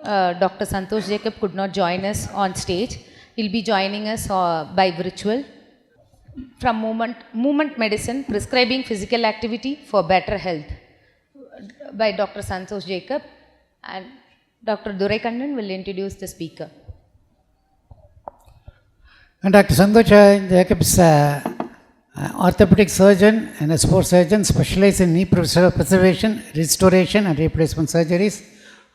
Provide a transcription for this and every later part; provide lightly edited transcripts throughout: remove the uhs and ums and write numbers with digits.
Dr. Santhosh Jacob could not join us on stage. He'll be joining us by virtual. From Movement Medicine, Prescribing Physical Activity for Better Health by Dr. Santhosh Jacob, and Dr. Doraikannan will introduce the speaker. And Dr. Santhosh Jacob is orthopedic surgeon and a sports surgeon specialized in knee preservation, restoration and replacement surgeries,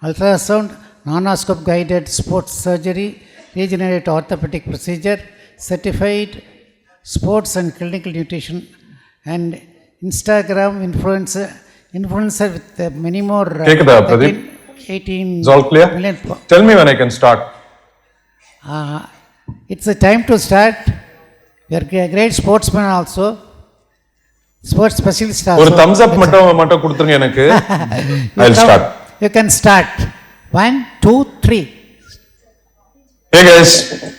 ultrasound, nanoscope guided sports surgery, regenerative orthopedic procedure, certified sports and clinical nutrition, and Instagram influencer with many more 18 is all clear? Million. Tell me when I can start. It's a time to start. You are a great sportsman also. Sports specialist also. Or thumbs up mattum kuduthunga enakku. I'll start. You can start. 1, 2, 3. Hey guys.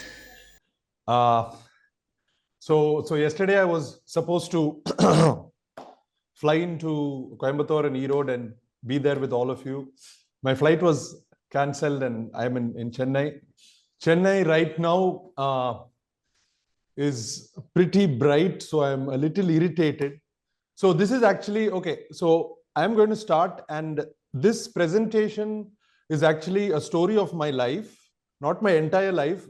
So yesterday I was supposed to fly into Coimbatore and Erode and be there with all of you. My flight was cancelled and I'm in Chennai. Chennai right now is pretty bright, so I'm a little irritated. So this is actually, okay, so I'm going to start, and this presentation is actually a story of my life, not my entire life,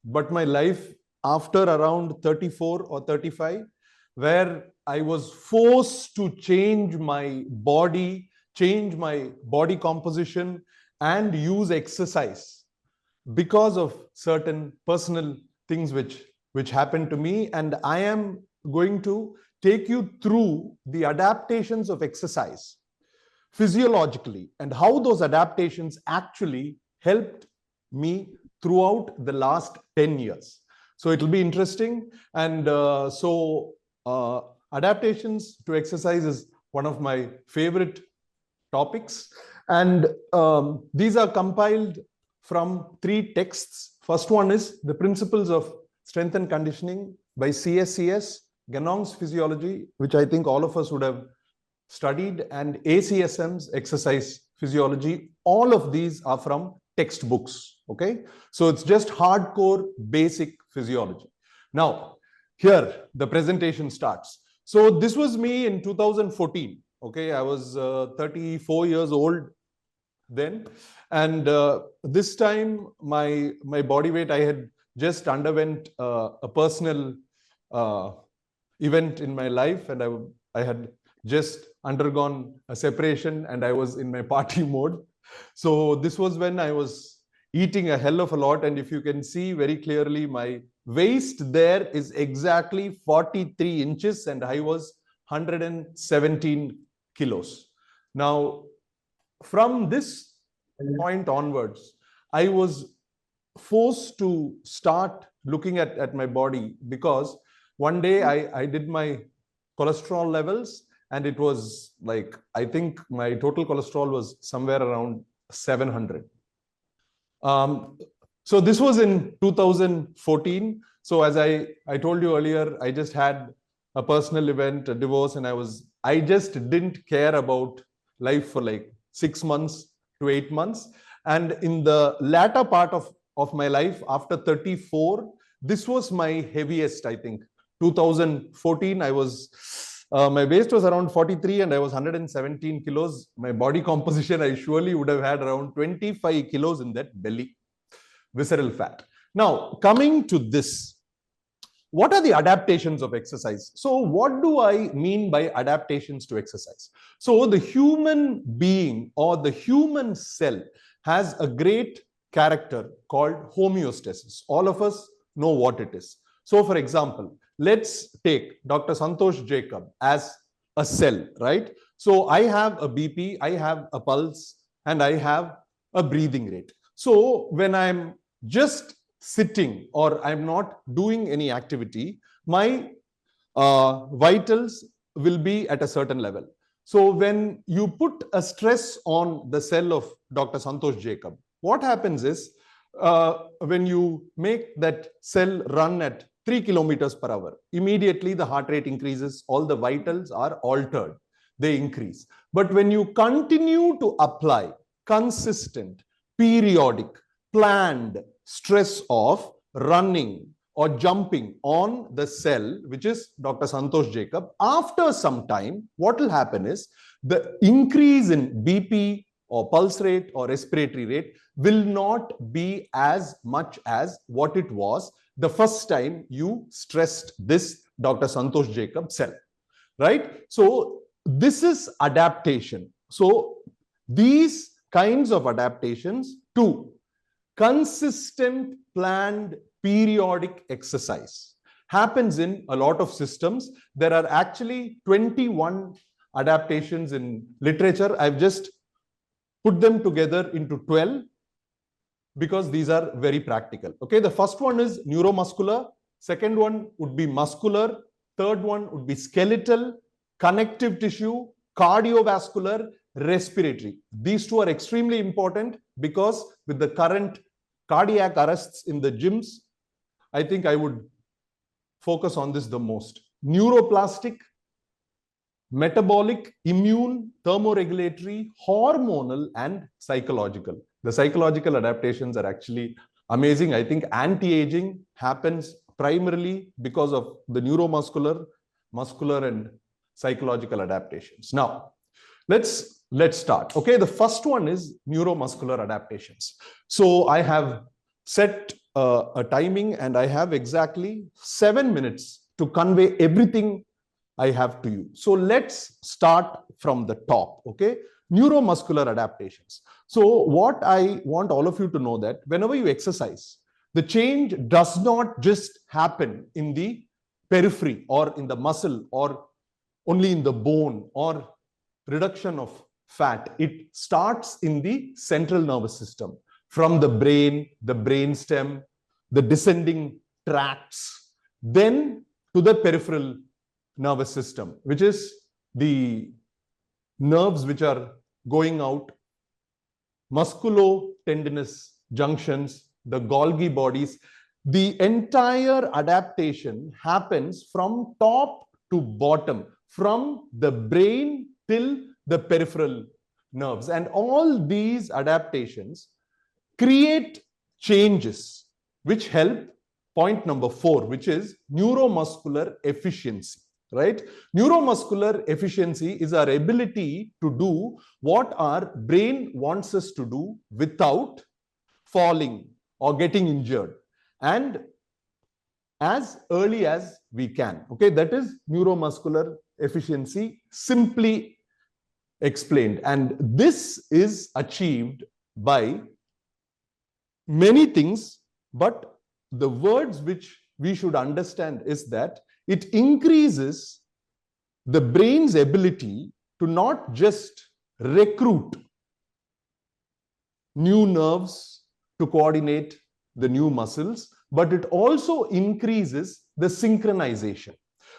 but my life after around 34 or 35, where I was forced to change my body composition and use exercise because of certain personal things which happened to me. And I am going to take you through the adaptations of exercise physiologically and how those adaptations actually helped me throughout the last 10 years. So it will be interesting. And adaptations to exercise is one of my favorite topics. And these are compiled from 3 texts. First one is The Principles of Strength and Conditioning by CSCS, Ganong's Physiology, which I think all of us would have studied, and ACSM's Exercise Physiology. All of these are from textbooks. Okay, so it's just hardcore basic physiology. Now, here the presentation starts. So this was me in 2014. Okay, I was 34 years old then, and this time my body weight, I had just underwent a personal event in my life, and I had just undergone a separation, and I was in my party mode. So this was when I was eating a hell of a lot, and if you can see very clearly, my waist there is exactly 43 inches and I was 117 kilos. Now, from this point onwards, I was forced to start looking at my body, because one day I did my cholesterol levels, and it was like, I think my total cholesterol was somewhere around 700. So this was in 2014. So as I told you earlier, I just had a personal event, a divorce, and I just didn't care about life for like 6 months to 8 months. And in the latter part of my life, after 34, this was my heaviest, I think. 2014, my waist was around 43 and I was 117 kilos. My body composition, I surely would have had around 25 kilos in that belly, visceral fat. Now, coming to this, what are the adaptations of exercise? So what do I mean by adaptations to exercise? So the human being or the human cell has a great character called homeostasis. All of us know what it is. So for example, let's take Dr. Santhosh Jacob as a cell, right? So I have a BP, I have a pulse, and I have a breathing rate. So when I'm just sitting or I'm not doing any activity, my vitals will be at a certain level. So when you put a stress on the cell of Dr. Santhosh Jacob, what happens is when you make that cell run at 3 kilometers per hour, immediately the heart rate increases, all the vitals are altered, they increase. But when you continue to apply consistent periodic, planned stress of running or jumping on the cell, which is Dr. Santhosh Jacob, after some time, what will happen is the increase in BP or pulse rate or respiratory rate will not be as much as what it was the first time you stressed this Dr. Santhosh Jacob cell, right? So this is adaptation. So these kinds of adaptations to consistent, planned, periodic exercise happens in a lot of systems. There are actually 21 adaptations in literature. I've just put them together into 12 because these are very practical. Okay, the first one is neuromuscular, second one would be muscular, third one would be skeletal, connective tissue, cardiovascular, respiratory. These two are extremely important because with the current cardiac arrests in the gyms, I think I would focus on this the most. Neuroplastic, metabolic, immune, thermoregulatory, hormonal, and psychological. The psychological adaptations are actually amazing. I think anti-aging happens primarily because of the neuromuscular, muscular, and psychological adaptations. Now, let's start. Okay, the first one is neuromuscular adaptations. So I have set a timing and I have exactly 7 minutes to convey everything I have to you. So let's start from the top. Okay, neuromuscular adaptations. So what I want all of you to know that whenever you exercise, the change does not just happen in the periphery or in the muscle or only in the bone or reduction of fat. It starts in the central nervous system, from the brain stem, the descending tracts, then to the peripheral nervous system, which is the nerves which are going out, musculotendinous junctions, the Golgi bodies. The entire adaptation happens from top to bottom, from the brain till the peripheral nerves. And all these adaptations create changes which help point number 4, which is neuromuscular efficiency, right? Neuromuscular efficiency is our ability to do what our brain wants us to do without falling or getting injured, and as early as we can. Okay, that is neuromuscular efficiency simply explained. And this is achieved by many things, but the words which we should understand is that it increases the brain's ability to not just recruit new nerves to coordinate the new muscles, but it also increases the synchronization.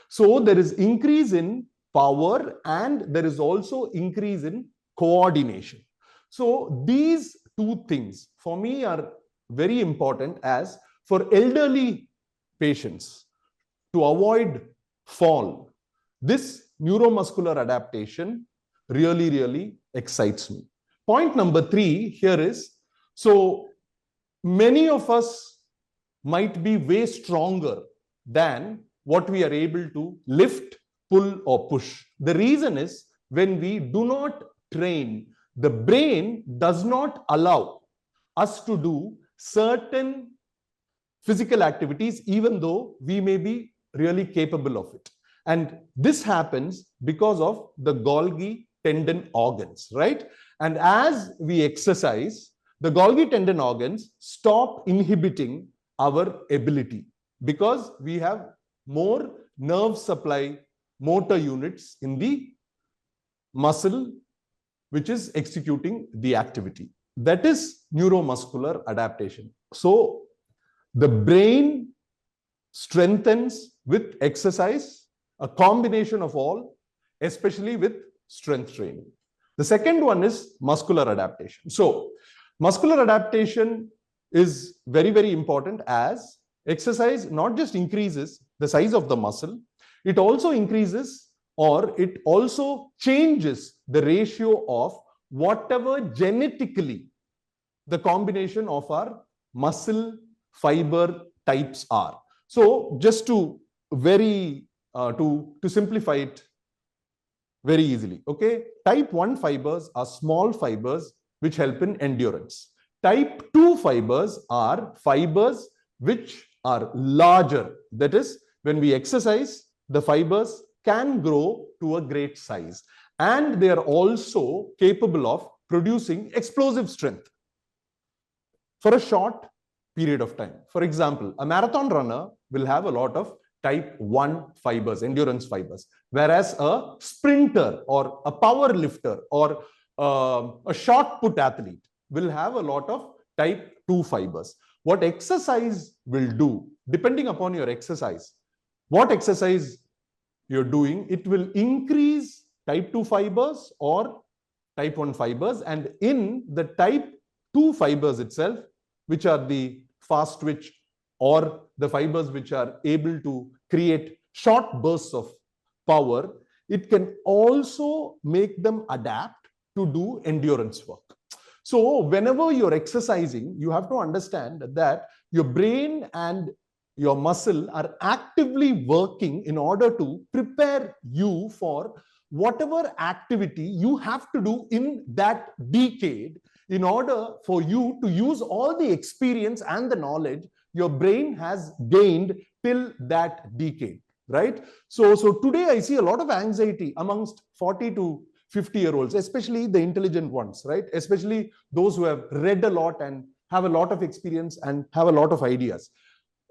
So there is increase in power and there is also increase in coordination. So these two things for me are very important, as for elderly patients to avoid fall. This neuromuscular adaptation really excites me. Point number 3 here is, so many of us might be way stronger than what we are able to lift, pull, or push. The reason is, when we do not train, the brain does not allow us to do certain physical activities, even though we may be really capable of it. And this happens because of the Golgi tendon organs, right? And as we exercise, the Golgi tendon organs stop inhibiting our ability because we have more nerve supply motor units in the muscle which is executing the activity. That is neuromuscular adaptation. So the brain strengthens with exercise, a combination of all, especially with strength training. The second one is muscular adaptation. So muscular adaptation is very important, as exercise not just increases the size of the muscle, it also increases, or it also changes the ratio of whatever genetically the combination of our muscle fiber types are. So just to to simplify it very easily, okay, type 1 fibers are small fibers which help in endurance. Type 2 fibers are fibers which are larger. That is, when we exercise, the fibers can grow to a great size, and they are also capable of producing explosive strength for a short period of time. For example, a marathon runner will have a lot of type 1 fibers, endurance fibers, whereas a sprinter or a power lifter or a shot put athlete will have a lot of type 2 fibers. What exercise will do, depending upon your exercise, what exercise you're doing, it will increase type 2 fibers or type 1 fibers, and in the type 2 fibers itself, which are the fast twitch or the fibers which are able to create short bursts of power, it can also make them adapt to do endurance work. So whenever you're exercising, you have to understand that your brain and your muscle are actively working in order to prepare you for whatever activity you have to do in that decade, in order for you to use all the experience and the knowledge your brain has gained till that decade, right? So today I see a lot of anxiety amongst 40 to 50-year-olds, especially the intelligent ones, right? Especially those who have read a lot and have a lot of experience and have a lot of ideas.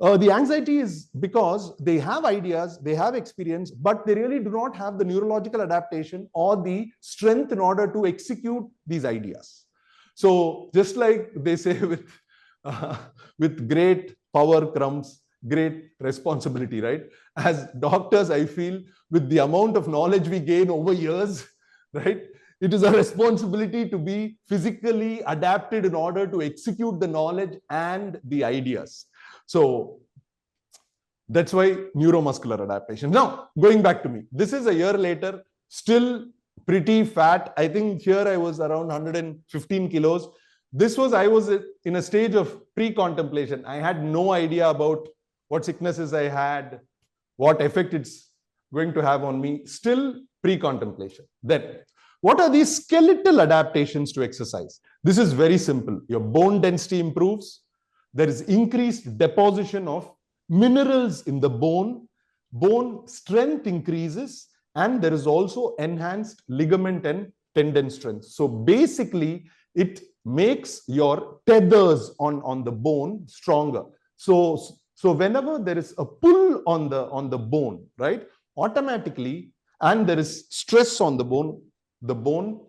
The anxiety is because they have ideas, they have experience, but they really do not have the neurological adaptation or the strength in order to execute these ideas. So just like they say with great power comes great responsibility, right? As doctors, I feel with the amount of knowledge we gain over years, right, it is a responsibility to be physically adapted in order to execute the knowledge and the ideas. So that's why neuromuscular adaptation. Now, going back to me, this is a year later, still pretty fat. I think here I was around 115 kilos. I was in a stage of pre-contemplation. I had no idea about what sicknesses I had, what effect it's going to have on me. Still pre-contemplation. Then, what are these skeletal adaptations to exercise? This is very simple. Your bone density improves. There is increased deposition of minerals in the bone. Bone strength increases, and there is also enhanced ligament and tendon strength. So basically, it makes your tethers on the bone stronger. So whenever there is a pull on the bone, right, automatically, and there is stress on the bone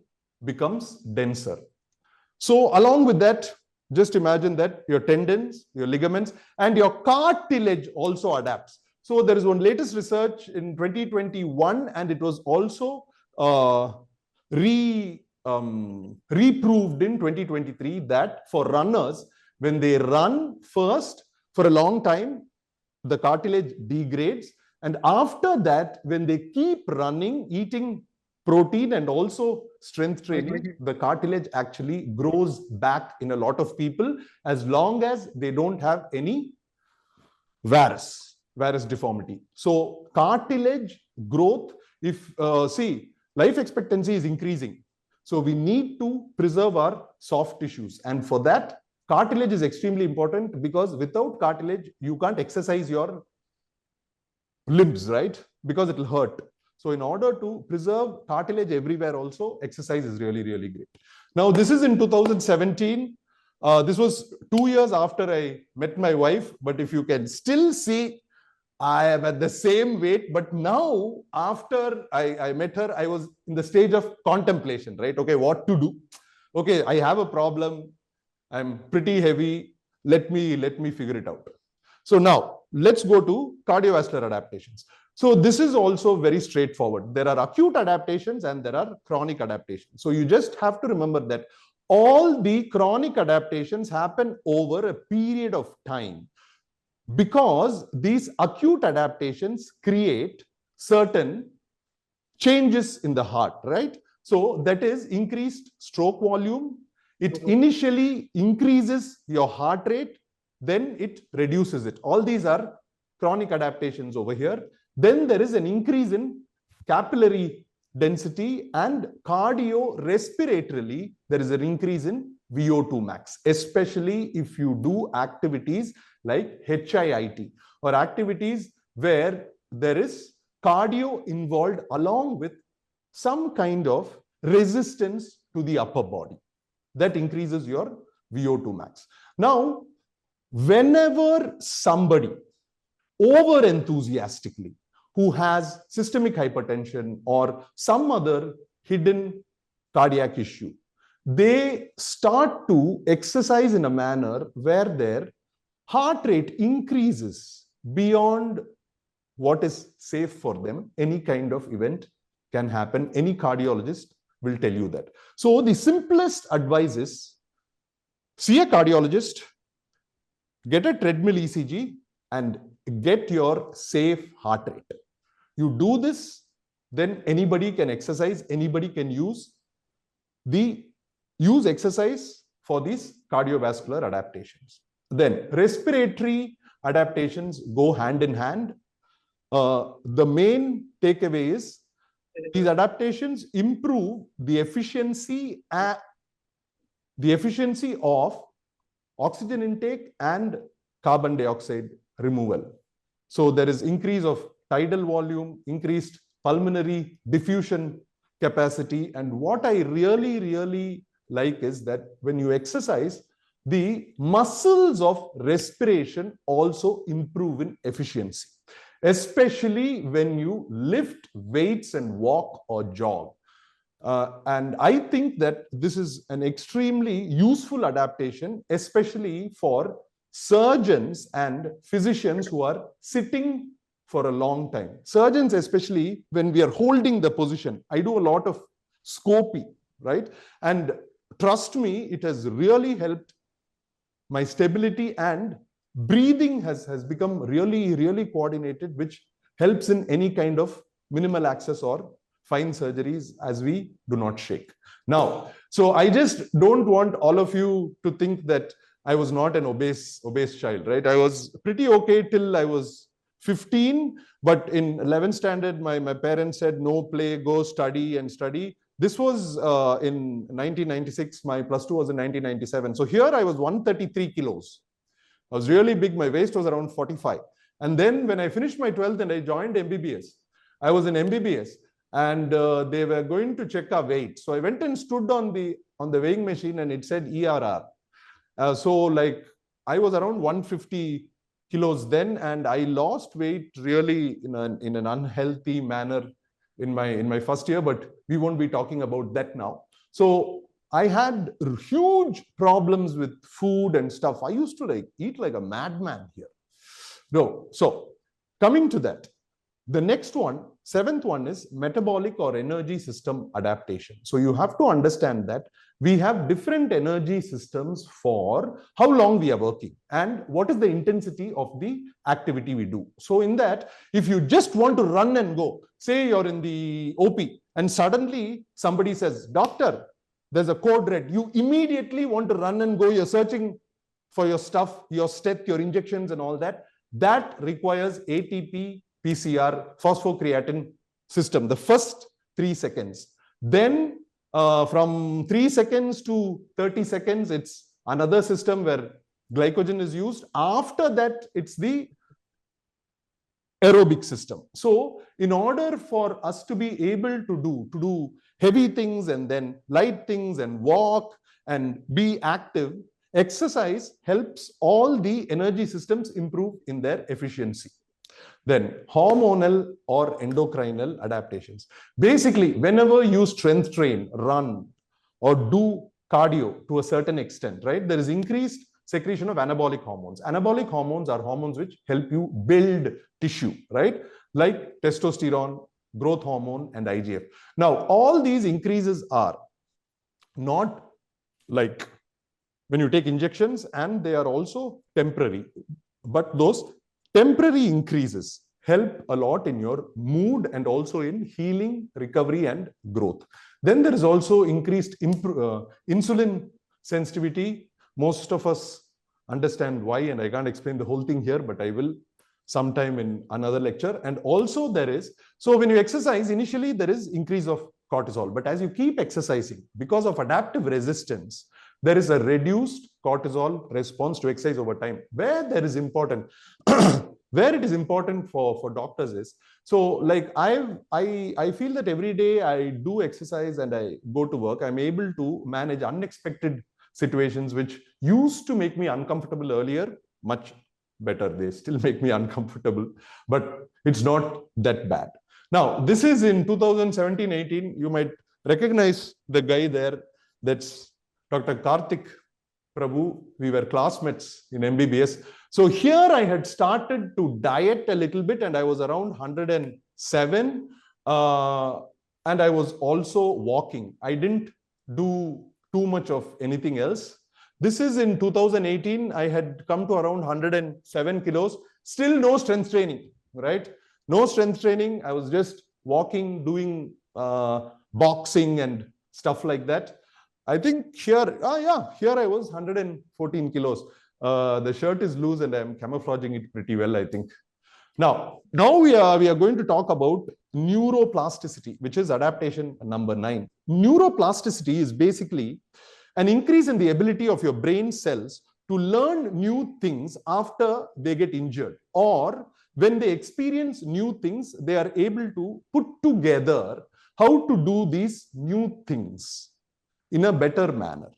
becomes denser. So along with that, just imagine that your tendons, your ligaments, and your cartilage also adapts. So there is one latest research in 2021, and it was also reproved in 2023 that for runners, when they run first for a long time, the cartilage degrades. And after that, when they keep running, eating protein and also strength training, the cartilage actually grows back in a lot of people, as long as they don't have any varus deformity. So cartilage growth, if life expectancy is increasing, so we need to preserve our soft tissues, and for that cartilage is extremely important, because without cartilage you can't exercise your limbs, right? Because it will hurt. So in order to preserve cartilage everywhere also, exercise is really, really great. Now this is in 2017. This was 2 years after I met my wife, but if you can still see, I am at the same weight. But now, after I met her, I was in the stage of contemplation, right? Okay, what to do? Okay, I have a problem. I'm pretty heavy. Let me figure it out. So now let's go to cardiovascular adaptations. So this is also very straightforward. There are acute adaptations and there are chronic adaptations. So you just have to remember that all the chronic adaptations happen over a period of time, because these acute adaptations create certain changes in the heart, right? So that is increased stroke volume, It initially increases your heart rate, then it reduces it. All these are chronic adaptations over here. Then there is an increase in capillary density, and cardiorespiratorily, there is an increase in VO2 max, especially if you do activities like HIIT or activities where there is cardio involved along with some kind of resistance to the upper body. That increases your VO2 max. Now, whenever somebody over enthusiastically who has systemic hypertension or some other hidden cardiac issue, they start to exercise in a manner where their heart rate increases beyond what is safe for them, any kind of event can happen. Any cardiologist will tell you that. So the simplest advice is see a cardiologist, get a treadmill ECG, and get your safe heart rate. You do this, then anybody can exercise, anybody can use exercise for these cardiovascular adaptations. Then respiratory adaptations go hand in hand. The main takeaway is these adaptations improve the efficiency of oxygen intake and carbon dioxide removal. So there is increase of tidal volume, increased pulmonary diffusion capacity. And what I really like is that when you exercise, the muscles of respiration also improve in efficiency, especially when you lift weights and walk or jog. And I think that this is an extremely useful adaptation, especially for surgeons and physicians who are sitting for a long time. Surgeons, especially when we are holding the position. I do a lot of scopy, right? And trust me, it has really helped my stability, and breathing has become really coordinated, which helps in any kind of minimal access or fine surgeries as we do not shake. Now, so I just don't want all of you to think that I was not an obese child, right? I was pretty okay till I was 15, but in 11th standard, my parents said, no, play, go study and study. This was in 1996. My plus two was in 1997. So here I was 133 kilos. I was really big. My waist was around 45. And then when I finished my 12th and I joined MBBS, I was in MBBS, and they were going to check our weight. So I went and stood on the weighing machine, and it said ERR. So like I was around 150 kilos then, and I lost weight really in an unhealthy manner in my first year, but we won't be talking about that now. So I had huge problems with food and stuff. I used to eat like a madman here. No, so coming to that, the next one, seventh one, is metabolic or energy system adaptation. So you have to understand that we have different energy systems for how long we are working and what is the intensity of the activity we do. So in that, if you just want to run and go, say you're in the OP and suddenly somebody says, doctor, there's a code red, you immediately want to run and go, you're searching for your stuff, your step, your injections and all that. That requires ATP, PCR, phosphocreatine system, the first 3 seconds. Then from 3 seconds to 30 seconds, it's another system where glycogen is used. After that, it's the aerobic system. So in order for us to be able to do heavy things and then light things and walk and be active, exercise helps all the energy systems improve in their efficiency. Then hormonal or endocrinal adaptations. Basically, whenever you strength train, run, or do cardio to a certain extent, right, there is increased secretion of anabolic hormones. Anabolic hormones are hormones which help you build tissue, right? Like testosterone, growth hormone, and IGF. Now, all these increases are not like when you take injections, and they are also temporary. But those temporary increases help a lot in your mood and also in healing, recovery, and growth. Then there is also increased insulin sensitivity. Most of us understand why, and I can't explain the whole thing here, but I will sometime in another lecture. And also there is, so when you exercise, initially there is increase of cortisol, but as you keep exercising, because of adaptive resistance, there is a reduced cortisol response to exercise over time. Where there is important, where it is important for doctors is, so like I feel that every day I do exercise and I go to work, I'm able to manage unexpected situations which used to make me uncomfortable earlier much better. They still make me uncomfortable, but it's not that bad. Now, this is in 2017-18. You might recognize the guy there. That's Dr. Karthik Prabhu. We were classmates in MBBS. So here I had started to diet a little bit, and I was around 107. And I was also walking. I didn't do too much of anything else. This is in 2018. I had come to around 107 kilos. Still no strength training, right? No strength training. I was just walking, doing boxing and stuff like that. I think here, here I was 114 kilos. The shirt is loose and I'm camouflaging it pretty well, I think. Now we are going to talk about neuroplasticity, which is adaptation number 9. Neuroplasticity is basically an increase in the ability of your brain cells to learn new things after they get injured, or when they experience new things, they are able to put together how to do these new things in a better manner,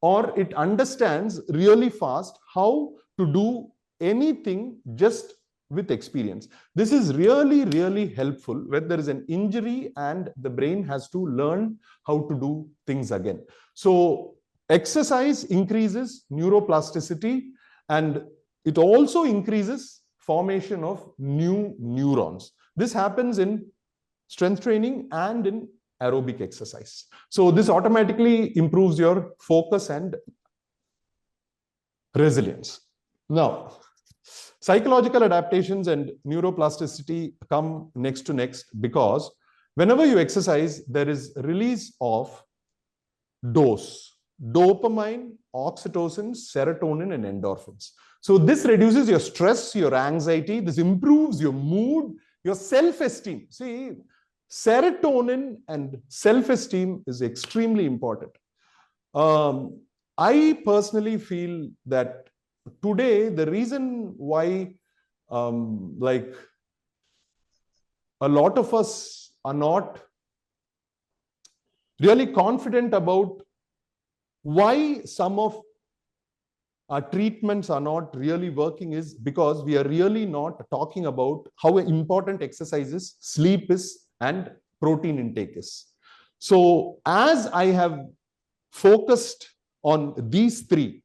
or it understands really fast how to do anything just with experience. This is really, really helpful when there is an injury and the brain has to learn how to do things again. So exercise increases neuroplasticity, and it also increases formation of new neurons. This happens in strength training and in aerobic exercise. So this automatically improves your focus and resilience. Now, psychological adaptations and neuroplasticity come next to next, because whenever you exercise, there is release of dopamine, oxytocin, serotonin, and endorphins. So this reduces your stress, your anxiety. This improves your mood, your self-esteem. See, serotonin and self-esteem is extremely important. I personally feel that today, the reason why like a lot of us are not really confident about why some of our treatments are not really working is because we are really not talking about how important exercise is, sleep is, and protein intake is. So as I have focused on these three,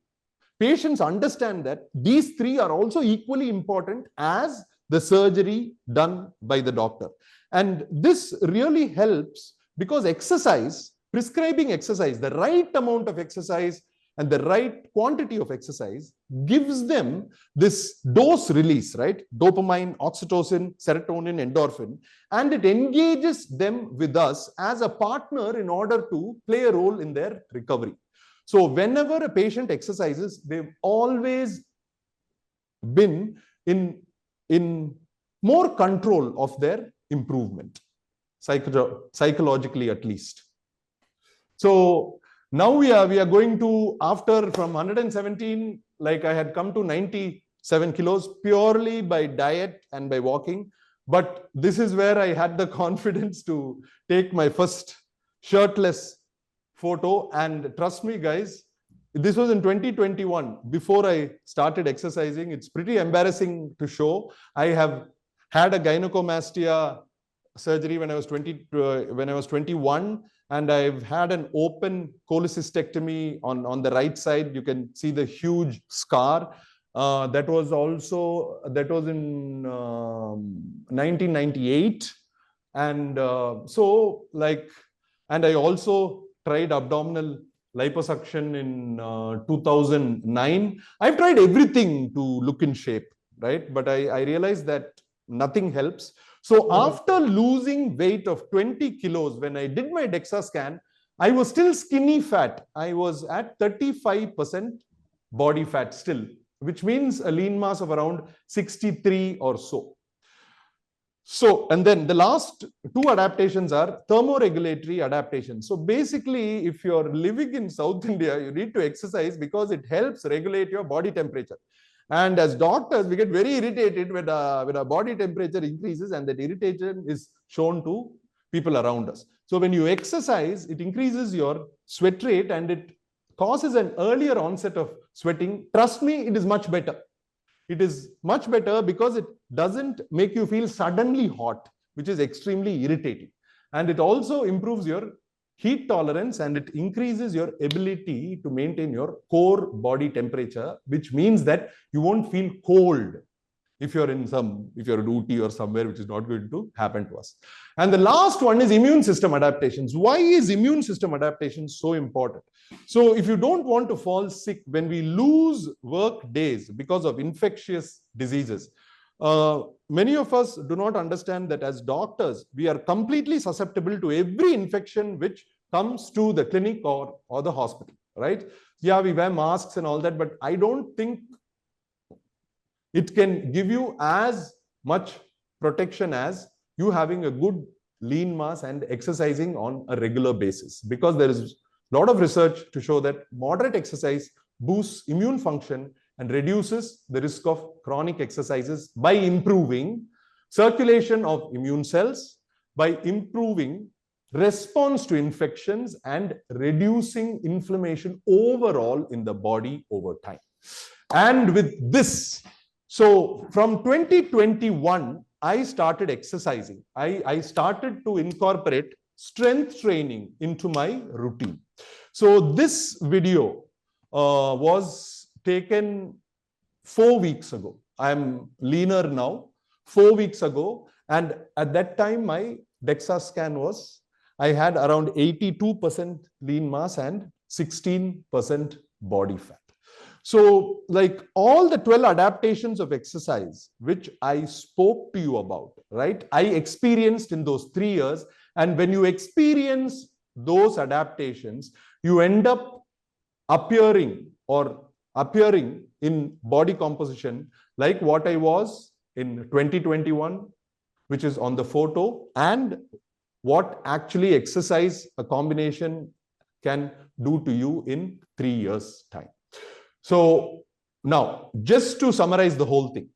patients understand that these three are also equally important as the surgery done by the doctor. And this really helps because exercise, prescribing exercise, the right amount of exercise and the right quantity of exercise gives them this dose release, right? Dopamine, oxytocin, serotonin, endorphin, and it engages them with us as a partner in order to play a role in their recovery. So whenever a patient exercises, they've always been in more control of their improvement, psychologically at least. So now we are going to, after from 117, like I had come to 97 kilos purely by diet and by walking. But this is where I had the confidence to take my first shirtless photo. And trust me, guys, this was in 2021, before I started exercising. It's pretty embarrassing to show. I have had a gynecomastia surgery when I was 21, and I've had an open cholecystectomy on the right side. You can see the huge scar. That was in 1998. And and I also tried abdominal liposuction in 2009. I've tried everything to look in shape, right? But I realized that nothing helps. So after losing weight of 20 kilos, when I did my DEXA scan, I was still skinny fat. I was at 35% body fat still, which means a lean mass of around 63 or so. So, and then the last two adaptations are thermoregulatory adaptations. So basically, if you're living in South India, you need to exercise because it helps regulate your body temperature. And as doctors, we get very irritated when our body temperature increases, and that irritation is shown to people around us. So when you exercise, it increases your sweat rate and it causes an earlier onset of sweating. Trust me, it is much better. It is much better because it doesn't make you feel suddenly hot, which is extremely irritating. And it also improves your heat tolerance and it increases your ability to maintain your core body temperature, which means that you won't feel cold if you're at Ooty or somewhere, which is not going to happen to us. And the last one is immune system adaptations. Why is immune system adaptation so important? So if you don't want to fall sick when we lose work days because of infectious diseases, many of us do not understand that as doctors, we are completely susceptible to every infection which comes to the clinic or the hospital, right? Yeah, we wear masks and all that, but I don't think it can give you as much protection as you having a good lean mass and exercising on a regular basis, because there is a lot of research to show that moderate exercise boosts immune function and reduces the risk of chronic exercises by improving circulation of immune cells, by improving response to infections and reducing inflammation overall in the body over time. And with this, so from 2021, I started exercising. I started to incorporate strength training into my routine. So this video was taken 4 weeks ago. I'm leaner now, 4 weeks ago. And at that time, my DEXA scan was, I had around 82% lean mass and 16% body fat. So like all the 12 adaptations of exercise, which I spoke to you about, right? I experienced in those 3 years. And when you experience those adaptations, you end up appearing in body composition like what I was in 2021, which is on the photo, and what actually exercise a combination can do to you in 3 years' time. So now, just to summarize the whole thing.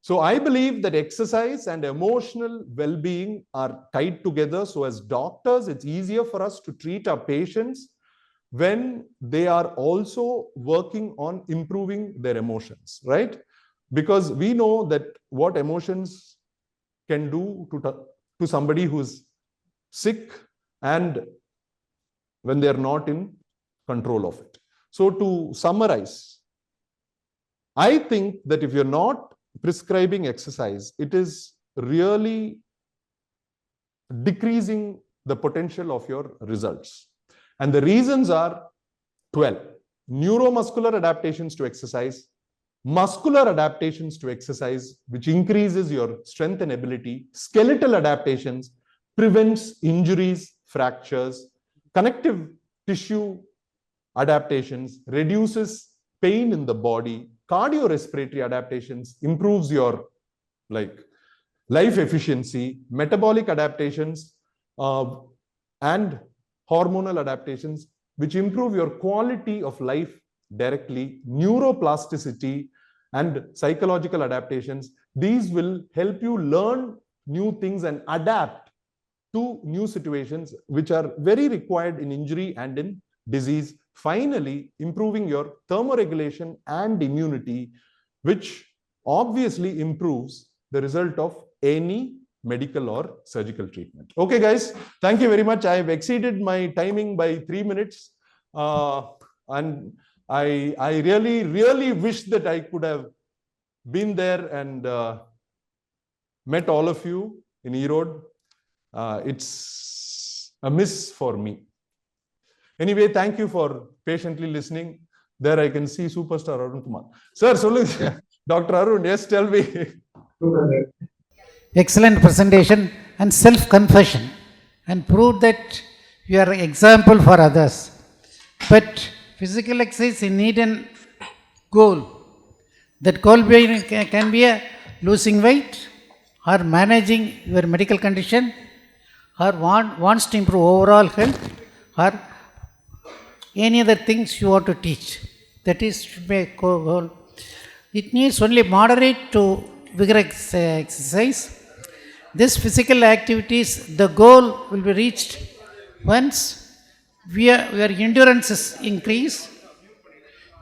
So I believe that exercise and emotional well-being are tied together. So as doctors, it's easier for us to treat our patients when they are also working on improving their emotions, right? Because we know that what emotions can do to somebody who's sick and when they're not in control of it. So to summarize, I think that if you're not prescribing exercise, it is really decreasing the potential of your results. And the reasons are 12. Neuromuscular adaptations to exercise, muscular adaptations to exercise, which increases your strength and ability, skeletal adaptations, prevents injuries, fractures, connective tissue adaptations, reduces pain in the body, cardiorespiratory adaptations, improves your life efficiency, metabolic adaptations, and hormonal adaptations, which improve your quality of life directly, neuroplasticity and psychological adaptations. These will help you learn new things and adapt to new situations, which are very required in injury and in disease. Finally, improving your thermoregulation and immunity, which obviously improves the result of any medical or surgical treatment. Okay, guys, thank you very much. I have exceeded my timing by 3 minutes. And I really, really wish that I could have been there and met all of you in Erode. It's a miss for me. Anyway, thank you for patiently listening. There I can see Superstar Arun Kumar. Sir, Dr. Arun, yes, tell me. Excellent presentation and self-confession, and proved that you are example for others. But physical exercise you need an goal. That goal can be a losing weight or managing your medical condition or wants to improve overall health or any other things you want to teach. That is should be a goal. It needs only moderate to vigorous exercise. This physical activities, the goal will be reached once your endurance is increased,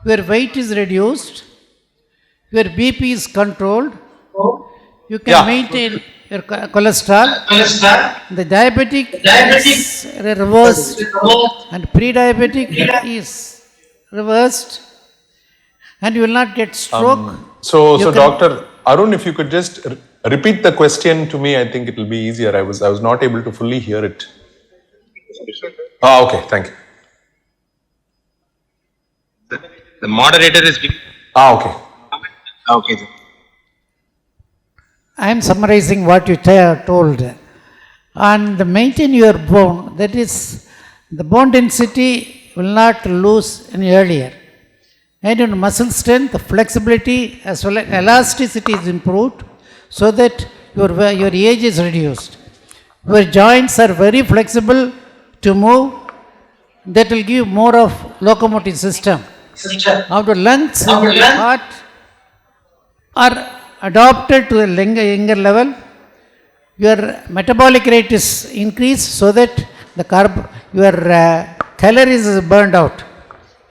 your weight is reduced, your BP is controlled, you can maintain your cholesterol, the diabetic is reversed, and pre-diabetic is reversed, and you will not get stroke. So Dr. Arun, if you could just repeat the question to me, I think it will be easier. I was not able to fully hear it. Okay, thank you. The moderator is. Okay. Okay. I am summarizing what you told. And maintain your bone, that is, the bone density will not lose any earlier. And your muscle strength, flexibility as well as elasticity is improved so that your age is reduced. Your joints are very flexible to move. That will give more of locomotive system. Our lungs and heart are adopted to a younger level. Your metabolic rate is increased so that your calories is burned out,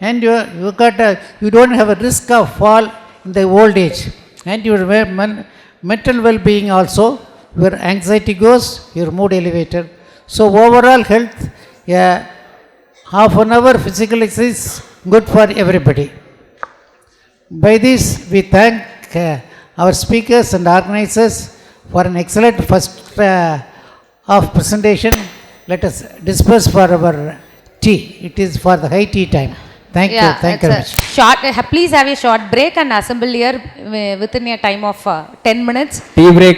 and you don't have a risk of fall in the old age, and your mental well-being also, your anxiety goes, your mood elevator. So overall health, half an hour physical exercise good for everybody. By this we thank our speakers and organizers for an excellent first half presentation. Let us disperse for our tea. It is for the high tea time. Thank you. Thank you very much. Please have a short break and assemble here within a time of 10 minutes. Tea break.